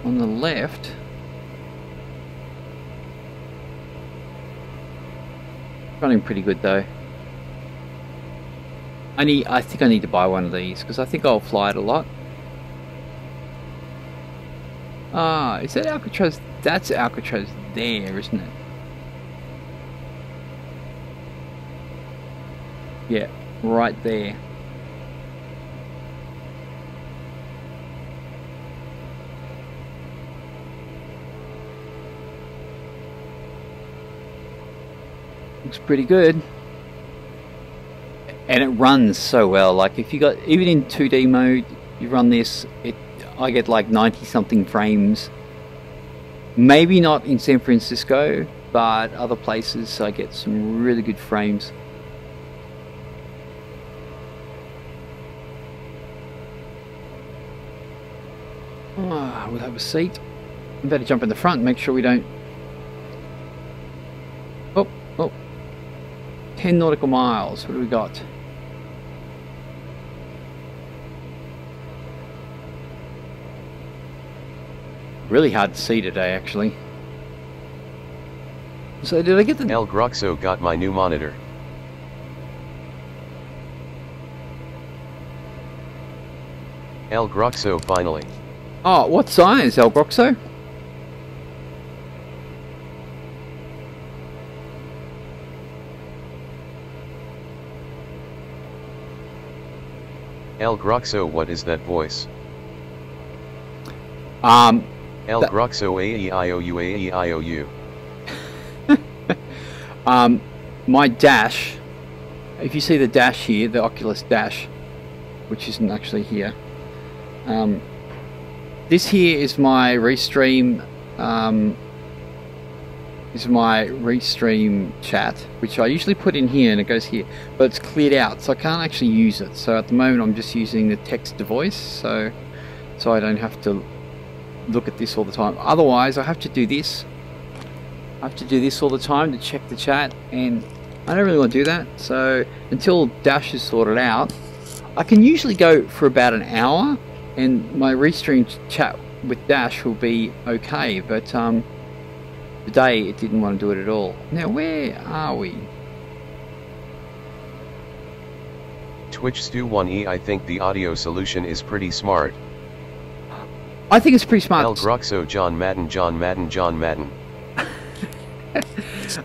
on the left. Running pretty good though. I think I need to buy one of these because I think I'll fly it a lot. Ah, is that Alcatraz? That's Alcatraz there, isn't it? Yeah, right there. Looks pretty good. And it runs so well. Like if you got, even in 2D mode, you run this, I get like 90 something frames. Maybe not in San Francisco, but other places I get some really good frames. Oh, we'll have a seat. I better jump in the front and make sure we don't. Oh, 10 nautical miles. What do we got? Really hard to see today, actually. So did I get the... El Gruxo got my new monitor. El Gruxo finally. Oh, what size, El Groxo? El Gruxo, what is that voice? El Gruxo AEIOU. My dash, if you see the dash here, the Oculus dash, which isn't actually here, this here is my restream, chat, which I usually put in here and it goes here, but it's cleared out, so I can't actually use it. So at the moment I'm just using the text to voice, so I don't have to look at this all the time. Otherwise I have to do this. I have to do this all the time to check the chat, and I don't really want to do that. So until Dash is sorted out, I can usually go for about an hour and my restream chat with Dash will be okay, but today it didn't want to do it at all. Now where are we? Twitch Stu 1E, I think the audio solution is pretty smart. I think it's pretty smart. El Gruxo John Madden.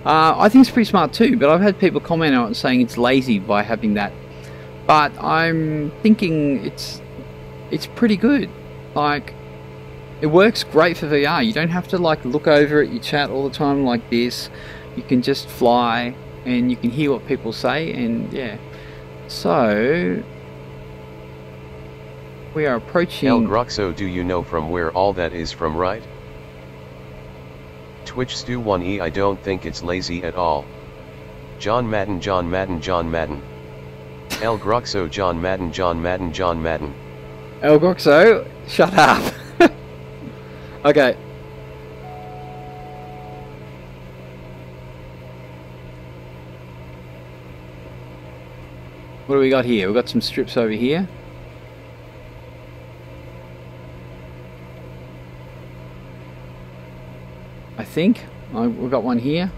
I think it's pretty smart too, but I've had people comment on it saying it's lazy by having that. But I'm thinking it's pretty good. Like, it works great for VR. You don't have to like look over at your chat all the time like this. You can just fly and you can hear what people say, and yeah. So we are approaching... El Gruxo, do you know from where all that is from, right? Twitch Stu 1E, I don't think it's lazy at all. John Madden. El Gruxo John Madden. El Gruxo, shut up. Okay. What do we got here? We've got some strips over here. I think. We've got one here.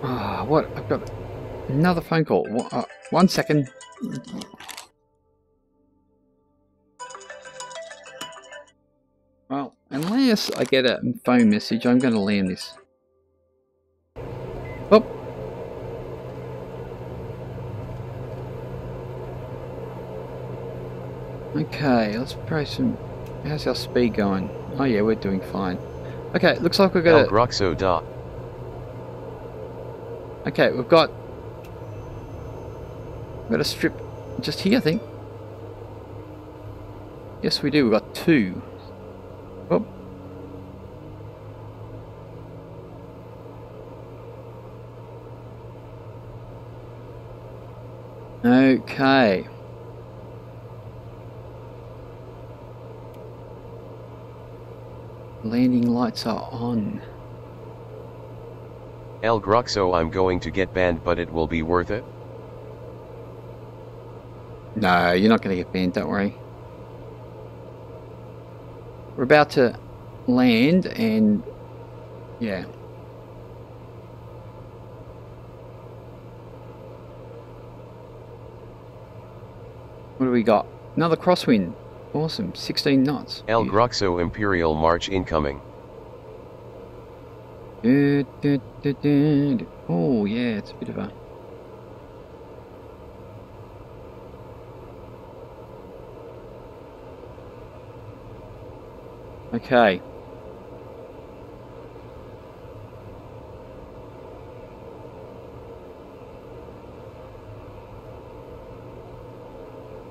Ah, what? I've got another phone call. 1 second. Well, unless I get a phone message, I'm going to land this. Oh. Okay, let's try some. How's our speed going? Oh yeah, we're doing fine. Okay, looks like we've got El Groxo dot. Okay, we've got a strip just here, I think. Yes, we do. We've got 2. Oh. Okay. Landing lights are on. El Groxo, I'm going to get banned, but it will be worth it. No, you're not going to get banned, don't worry. We're about to land and yeah. What do we got? Another crosswind. Awesome, 16 knots. El Groxo Imperial March incoming. Oh yeah, it's a bit of a... Okay.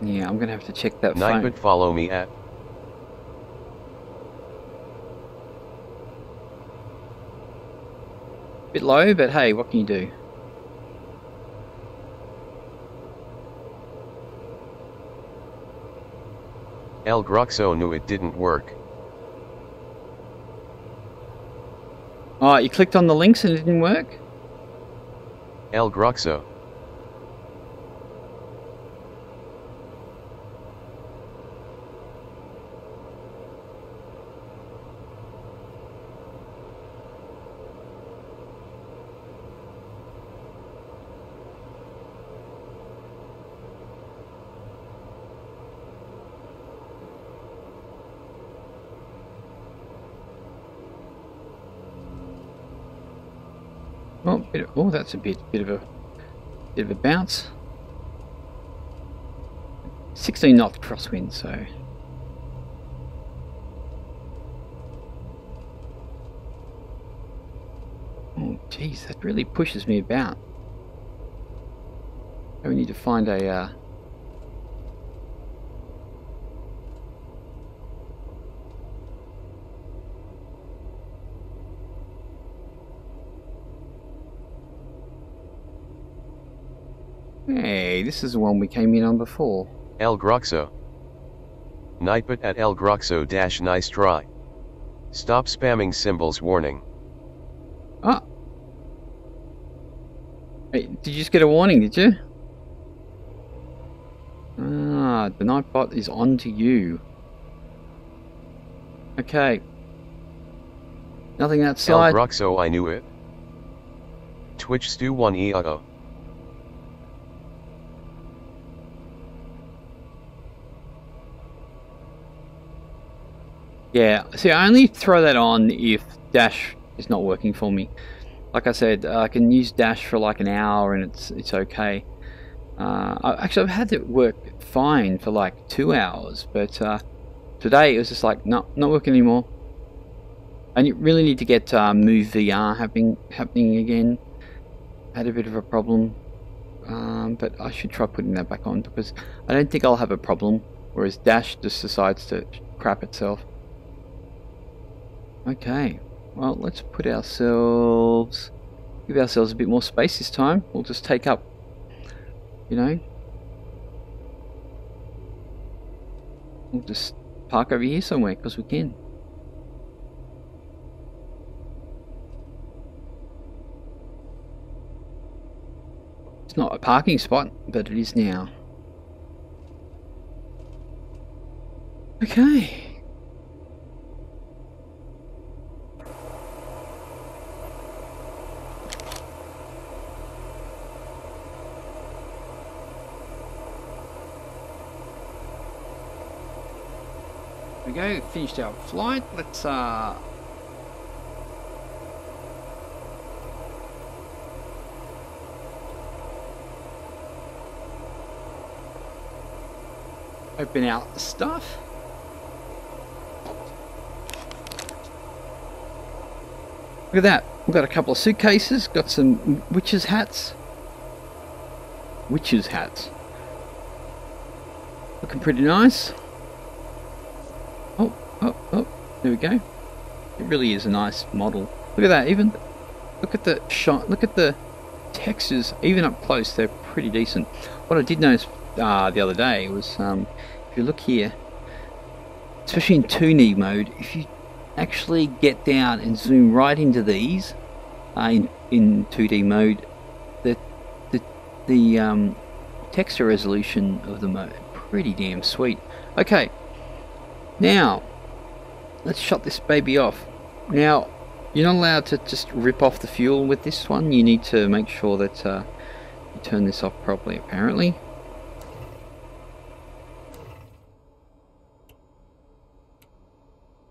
Yeah, I'm gonna have to check that phone. Nightbot, follow me at. Bit low, but hey, what can you do? El Groxo knew it didn't work. Oh, you clicked on the links and it didn't work? El Groxo. Oh, that's a bit of a bounce. 16 knot crosswind, so. Oh, geez, that really pushes me about. So we need to find a. Hey, this is the one we came in on before. El Groxo. Nightbot at El Groxo dash nice try. Stop spamming symbols warning. Ah. Hey, did you just get a warning, did you? Ah, the Nightbot is on to you. Okay. Nothing outside. El Groxo, I knew it. Twitch Stu 1 EAO. Yeah, see, I only throw that on if Dash is not working for me. Like I said, I can use Dash for like an hour and it's okay. Actually, I've had it work fine for like 2 hours, but today it was just like, no, not working anymore. And you really need to get Move VR happening again. Had a bit of a problem, but I should try putting that back on because I don't think I'll have a problem, whereas Dash just decides to crap itself. Okay, well, let's give ourselves a bit more space this time. We'll just take up, you know, we'll just park over here somewhere because we can. It's not a parking spot, but it is now. Okay. There we go, finished our flight. Let's open out the stuff. Look at that. We've got a couple of suitcases, got some witches' hats. Witches' hats. Looking pretty nice. Oh, there we go. It really is a nice model. Look at that, even look at the shot, look at the textures, even up close, they're pretty decent. What I did notice the other day was, if you look here, especially in 2D mode, if you actually get down and zoom right into these, in 2D mode, the texture resolution of them are pretty damn sweet. Okay, now let's shut this baby off. Now, you're not allowed to just rip off the fuel with this one. You need to make sure that you turn this off properly, apparently.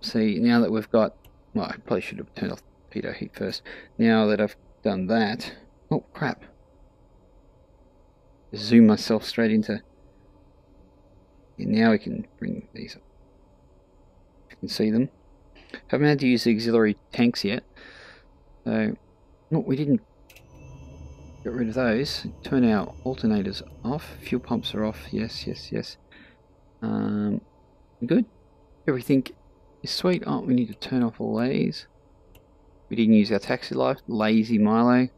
See, now that we've got... Well, I probably should have turned off the pitot heat first. Now that I've done that... Oh, crap. Zoom myself straight into... And now we can bring these up. You can see them. Haven't had to use the auxiliary tanks yet. So, no, we didn't get rid of those. Turn our alternators off. Fuel pumps are off. Yes. Good. Everything is sweet. Oh, we need to turn off all these. We didn't use our taxi light. Lazy Milo.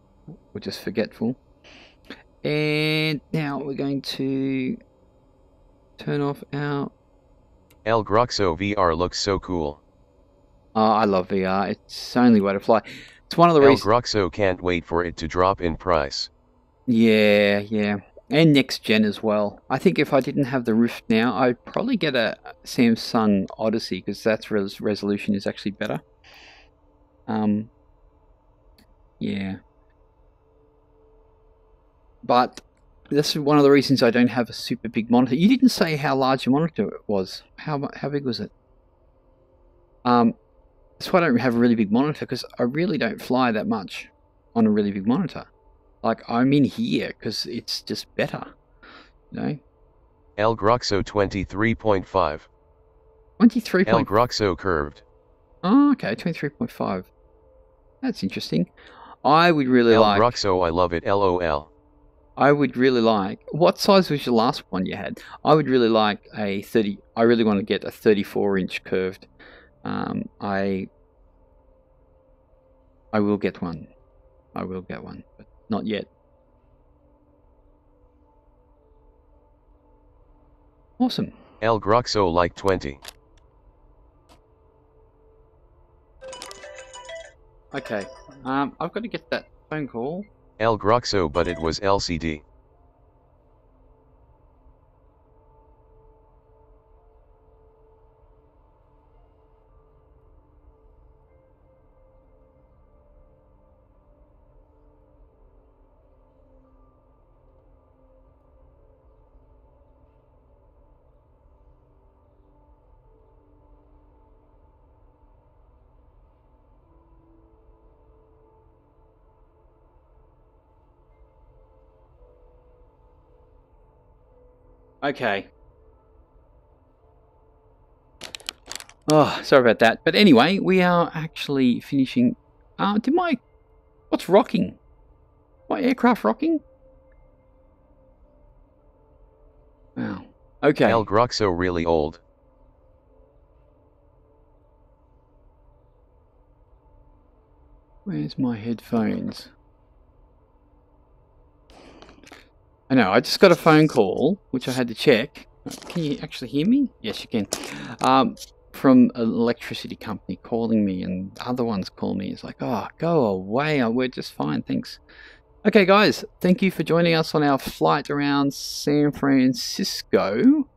We're just forgetful. And now we're going to turn off our... El Groxo VR looks so cool. Oh, I love VR. It's the only way to fly. It's one of the reasons... El Groxo can't wait for it to drop in price. Yeah. And next gen as well. I think if I didn't have the Rift now, I'd probably get a Samsung Odyssey, because that's resolution is actually better. Yeah. But that's one of the reasons I don't have a super big monitor. You didn't say how large your monitor was. How big was it? That's why I don't have a really big monitor, because I really don't fly that much on a really big monitor. Like, I'm in here because it's just better, you know? El Groxo 23.5. 23. El Groxo curved. Oh, okay, 23.5. That's interesting. I would really like... El Groxo, I love it, LOL. I would really like... What size was your last one you had? I would really like a 30... I really want to get a 34-inch curved. I will get one. I will get one, but not yet. Awesome. El Groxo like 20. Okay. I've got to get that phone call. El Groxo, but it was LCD. Okay. Oh, sorry about that. But anyway, we are actually finishing... What's rocking? My aircraft rocking? Wow. Okay. El Groxo really old. Where's my headphones? I know, I just got a phone call, which I had to check. Can you actually hear me? Yes, you can. From an electricity company calling me, and other ones call me. It's like, oh, go away. We're just fine, thanks. Okay, guys, thank you for joining us on our flight around San Francisco.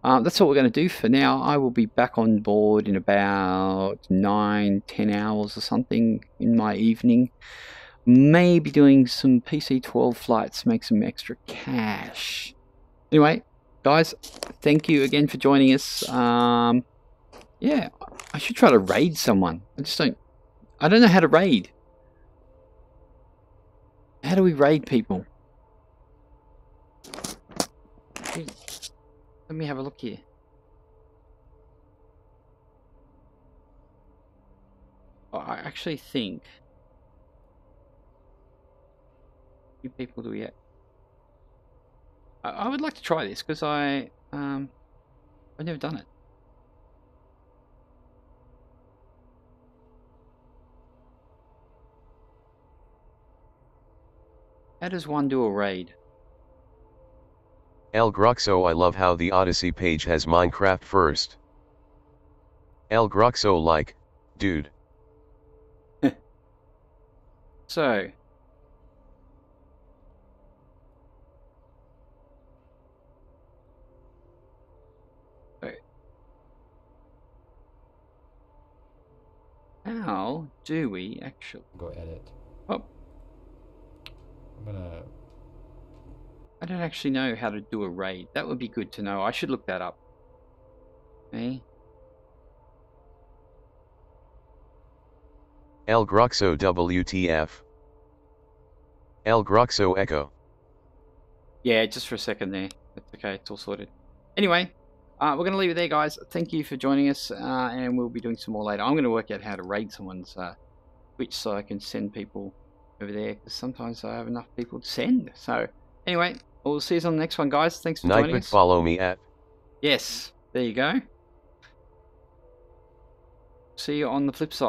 That's what we're going to do for now. I will be back on board in about 9-10 hours or something in my evening. Maybe doing some PC-12 flights, make some extra cash. Anyway, guys, thank you again for joining us. Yeah, I should try to raid someone. I don't know how to raid. How do we raid people? Hey, let me have a look here. Oh, I actually think... How many people do we have? I would like to try this because I've never done it. How does one do a raid? El Gruxo, I love how the Odyssey page has Minecraft first. El Gruxo like, dude. So... How do we actually... Go edit. Oh. I don't actually know how to do a raid. That would be good to know. I should look that up. Okay. El Gruxo WTF. El Gruxo Echo. Yeah, just for a second there. That's okay, it's all sorted. Anyway, we're going to leave it there, guys. Thank you for joining us, and we'll be doing some more later. I'm going to work out how to raid someone's Twitch so I can send people over there, because sometimes I have enough people to send. So, anyway, we'll see you on the next one, guys. Thanks for joining us. Follow me at... Yes, there you go. See you on the flip side.